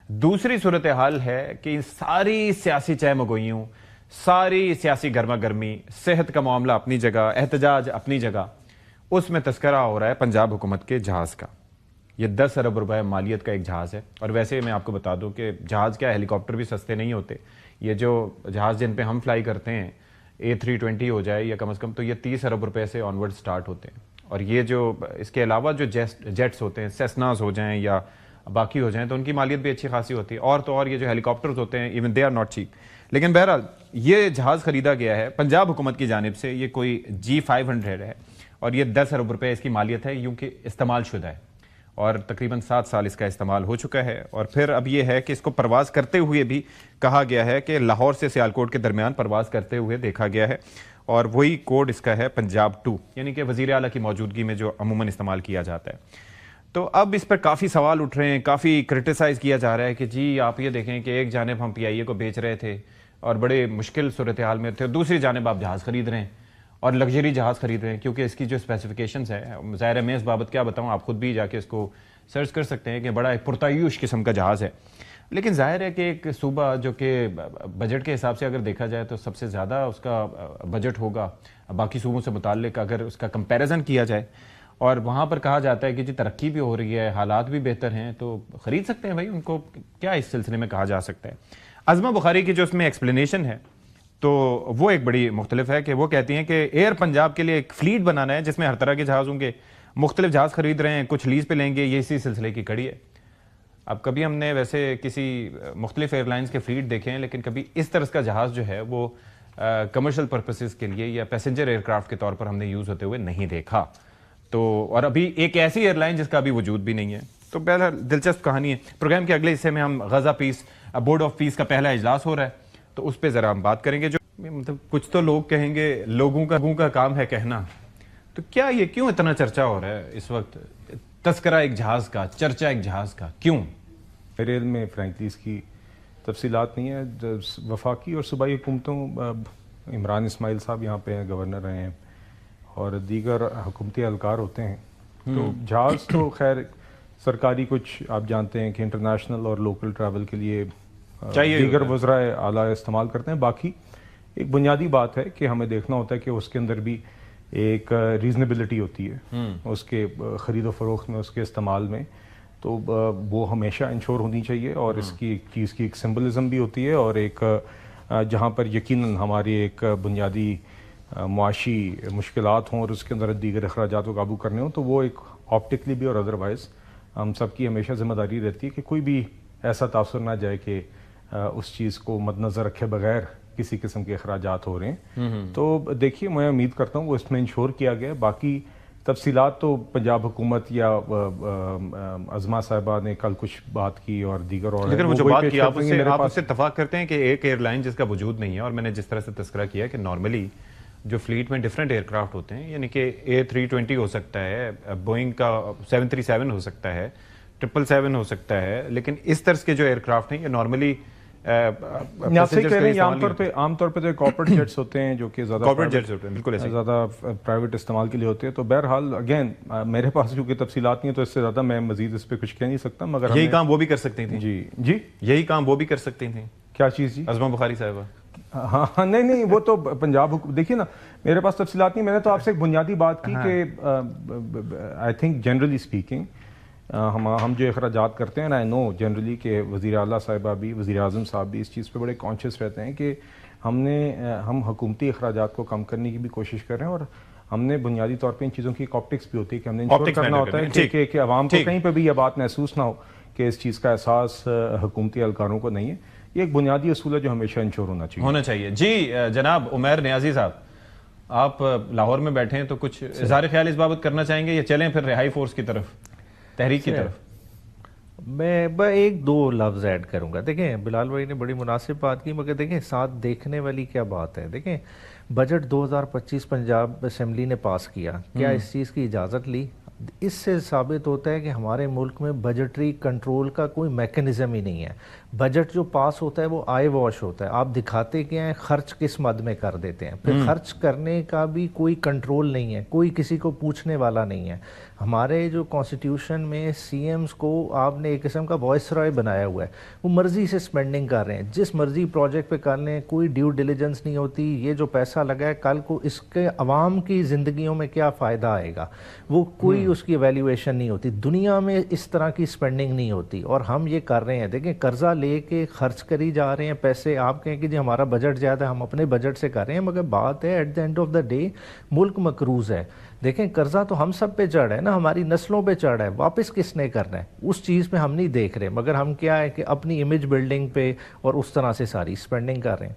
دوسری صورتحال ہے کہ ساری سیاسی چہمگوئیوں، ساری سیاسی گرما گرمی، صحت کا معاملہ اپنی جگہ، احتجاج اپنی جگہ، اس میں تذکرہ ہو رہا ہے پنجاب حکومت کے جہاز کا۔ یہ 10 ارب روپے مالیت کا ایک جہاز ہے، اور ویسے میں آپ کو بتا دوں کہ جہاز کیا، ہیلی کاپٹر بھی سستے نہیں ہوتے۔ یہ جو جہاز جن پہ ہم فلائی کرتے ہیں A320 ہو جائے یا کم از کم، تو یہ 30 ارب روپے سے آن ورڈ سٹارٹ ہوتے ہیں۔ اور یہ جو اس کے علاوہ جو جیٹس ہوتے ہیں، سیسناز ہو جائیں یا باقی ہو جائیں، تو ان کی مالیت بھی اچھی خاصی ہوتی ہے۔ اور تو اور یہ جو ہیلی کاپٹرز ہوتے ہیں، even they are not cheap. لیکن بہرحال یہ جہاز خریدا گیا ہے پنجاب حکومت کی جانب سے، یہ کوئی G500 ہے، اور یہ 10 ارب روپے اس کی مالیت ہے، یوں کہ استعمال شدہ ہے، اور تقریباً 7 سال اس کا استعمال ہو چکا ہے۔ اور پھر اب یہ ہے کہ اس کو پرواز کرتے ہوئے بھی کہا گیا ہے کہ لاہور سے سیالکوٹ کے درمیان پرواز کرتے ہوئے دیکھا گیا ہے، اور وہی کوڈ اس کا ہے پنجاب 2، یعنی کہ وزیر اعلیٰ کی موجودگی میں جو عموماً استعمال کیا جاتا ہے۔ تو اب اس پر کافی سوال اٹھ رہے ہیں، کافی کرٹیسائز کیا جا رہا ہے کہ جی آپ یہ دیکھیں کہ ایک جانب ہم PIA کو بیچ رہے تھے اور بڑے مشکل صورتحال میں تھے، دوسری جانب آپ جہاز خرید رہے ہیں اور لگژری جہاز خرید رہے ہیں، کیونکہ اس کی جو اسپیسیفکیشنز ہے، ظاہر ہے میں اس بابت کیا بتاؤں، آپ خود بھی جا کے اس کو سرچ کر سکتے ہیں کہ بڑا ایک پرتعیش قسم کا جہاز ہے۔ لیکن ظاہر ہے کہ ایک صوبہ جو کہ بجٹ کے حساب سے اگر دیکھا جائے تو سب سے زیادہ اس کا بجٹ ہوگا باقی صوبوں سے متعلق، اگر اس کا کمپیریزن کیا جائے، اور وہاں پر کہا جاتا ہے کہ جی ترقی بھی ہو رہی ہے، حالات بھی بہتر ہیں، تو خرید سکتے ہیں بھائی، ان کو کیا اس سلسلے میں کہا جا سکتا ہے۔ عظمہ بخاری کی جو اس میں ایکسپلینیشن ہے تو وہ ایک بڑی مختلف ہے، کہ وہ کہتی ہیں کہ ایئر پنجاب کے لیے ایک فلیٹ بنانا ہے جس میں ہر طرح کے جہاز ہوں گے، مختلف جہاز خرید رہے ہیں، کچھ لیز پہ لیں گے، یہ اسی سلسلے کی کڑی ہے۔ اب کبھی ہم نے ویسے کسی مختلف ایئر لائنز کے فلیٹ دیکھے ہیں، لیکن کبھی اس طرح کا جہاز جو ہے وہ کمرشل پرپسز کے لیے یا پیسنجر ایئر کرافٹ کے طور پر ہم نے یوز ہوتے ہوئے نہیں دیکھا۔ تو اور ابھی ایک ایسی ایئر لائن جس کا ابھی وجود بھی نہیں ہے۔ تو بہرحال دلچسپ کہانی ہے۔ پروگرام کے اگلے حصے میں ہم غزہ پیس، بورڈ آف پیس کا پہلا اجلاس ہو رہا ہے، تو اس پہ ذرا ہم بات کریں گے۔ جو مطلب کچھ تو لوگ کہیں گے لوگوں کا کام ہے کہنا، تو کیا یہ کیوں اتنا چرچا ہو رہا ہے اس وقت، تذکرہ ایک جہاز کا، چرچا ایک جہاز کا، کیوں؟ میرے علم میں فرینکلی اس کی تفصیلات نہیں ہے۔ وفاقی اور صوبائی حکومتوں، عمران اسماعیل صاحب یہاں پہ گورنر رہے ہیں اور دیگر حکومتی اہلکار ہوتے ہیں، تو جہاز تو خیر سرکاری کچھ آپ جانتے ہیں کہ انٹرنیشنل اور لوکل ٹریول کے لیے دیگر وزرائے اعلیٰ استعمال کرتے ہیں۔ باقی ایک بنیادی بات ہے کہ ہمیں دیکھنا ہوتا ہے کہ اس کے اندر بھی ایک ریزنیبلٹی ہوتی ہے اس کے خرید و فروخت میں، اس کے استعمال میں، تو وہ ہمیشہ انشور ہونی چاہیے، اور اس کی ایک چیز کی ایک سمبلزم بھی ہوتی ہے، اور ایک جہاں پر یقیناً ہماری ایک بنیادی معاشی مشکلات ہوں اور اس کے اندر دیگر اخراجات کو قابو کرنے ہوں، تو وہ ایک آپٹیکلی بھی اور ادروائز ہم سب کی ہمیشہ ذمہ داری رہتی ہے کہ کوئی بھی ایسا تاثر نہ جائے کہ اس چیز کو مد نظر رکھے بغیر کسی قسم کے اخراجات ہو رہے ہیں۔ تو دیکھیے میں امید کرتا ہوں وہ اس میں انشور کیا گیا۔ باقی تفصیلات تو پنجاب حکومت یا عظمہ صاحبہ نے کل کچھ بات کی اور دیگر، اور لیکن وہ جو بات کی آپ اس سے اتفاق کرتے ہیں کہ ایک ایئر لائن جس کا وجود نہیں ہے، اور میں نے جس طرح سے تذکرہ کیا کہ نارملی جو فلیٹ میں ڈفرینٹ ایئر کرافٹ ہوتے ہیں، یعنی کہ A320 ہو سکتا ہے، بوئنگ کا 737 ہو سکتا ہے، 777 ہو سکتا ہے، لیکن اس طرح کے جو ایئر کرافٹ ہیں یہ نارملی عام طور پہ جو کارپوریٹ جیٹس ہوتے ہیں جو کہ زیادہ پرائیویٹ استعمال کے لیے ہوتے ہیں۔ تو بہرحال اگین میرے پاس کیونکہ تفصیلات نہیں ہے تو اس سے زیادہ میں مزید اس پہ کچھ کہہ نہیں سکتا، مگر یہی کام وہ بھی کر سکتی تھیں۔ جی یہی کام وہ بھی کر سکتی تھیں۔ کیا چیز جی؟ عظمہ بخاری صاحبہ؟ ہاں نہیں وہ تو پنجاب دیکھیے نا، میرے پاس تفصیلات نہیں، میں نے تو آپ سے ایک بنیادی بات کی کہ آئی تھنک جنرلی اسپیکنگ ہم جو اخراجات کرتے ہیں، آئی نو جنرلی کہ وزیر اعلیٰ صاحبہ بھی، وزیر اعظم صاحب بھی اس چیز پہ بڑے کانشیس رہتے ہیں کہ ہم حکومتی اخراجات کو کم کرنے کی بھی کوشش کر رہے ہیں، اور ہم نے بنیادی طور پہ ان چیزوں کی ایک آپٹکس بھی ہوتی ہے کہ ہم نے انشور کرنا ہوتا ہے کہ عوام کو کہیں پہ بھی یہ بات محسوس نہ ہو کہ اس چیز کا احساس حکومتی اہلکاروں کو نہیں ہے۔ یہ ایک بنیادی اصول ہے جو ہمیشہ انشور ہونا چاہیے۔ جی جناب عمیر نیازی صاحب، آپ لاہور میں بیٹھے ہیں تو کچھ اظہار خیال اس بابت کرنا چاہیں گے، یا چلیں پھر رہائی فورس کی طرف، تحریک کی طرف؟ میں ایک دو لفظ ایڈ کروں گا۔ دیکھیں بلال بھائی نے بڑی مناسب بات کی، مگر دیکھیں ساتھ دیکھنے والی کیا بات ہے۔ دیکھیں بجٹ 2025 پنجاب اسمبلی نے پاس کیا، کیا اس چیز کی اجازت لی؟ اس سے ثابت ہوتا ہے کہ ہمارے ملک میں بجٹری کنٹرول کا کوئی میکنزم ہی نہیں ہے. بجٹ جو پاس ہوتا ہے وہ آئی واش ہوتا ہے, آپ دکھاتے کیا ہیں, خرچ کس مد میں کر دیتے ہیں, پھر خرچ کرنے کا بھی کوئی کنٹرول نہیں ہے, کوئی کسی کو پوچھنے والا نہیں ہے. ہمارے جو کانسٹیٹیوشن میں سی ایمز کو آپ نے ایک قسم کا وائس رائے بنایا ہوا ہے, وہ مرضی سے اسپینڈنگ کر رہے ہیں, جس مرضی پروجیکٹ پہ کر لیں, کوئی ڈیو ڈیلیجنس نہیں ہوتی. یہ جو پیسہ لگا ہے کل کو اس کے عوام کی زندگیوں میں کیا فائدہ آئے گا, وہ کوئی اس کی ایویلیویشن نہیں ہوتی. دنیا میں اس طرح کی اسپینڈنگ نہیں ہوتی, اور ہم یہ کر رہے ہیں. دیکھیں قرضہ لے کے خرچ کری جا رہے ہیں پیسے. آپ کہیں کہ جی ہمارا بجٹ زیادہ ہے, ہم اپنے بجٹ سے کر رہے ہیں, مگر بات ہے at the end of the day ملک مقروض ہے. دیکھیں قرضہ تو ہم سب پہ چڑھ رہا ہے نا, ہماری نسلوں پہ چڑھ رہا ہے, واپس کس نے کرنا ہے اس چیز پہ ہم نہیں دیکھ رہے, مگر ہم کیا ہے کہ اپنی امیج بلڈنگ پہ اور اس طرح سے ساری اسپینڈنگ کر رہے ہیں.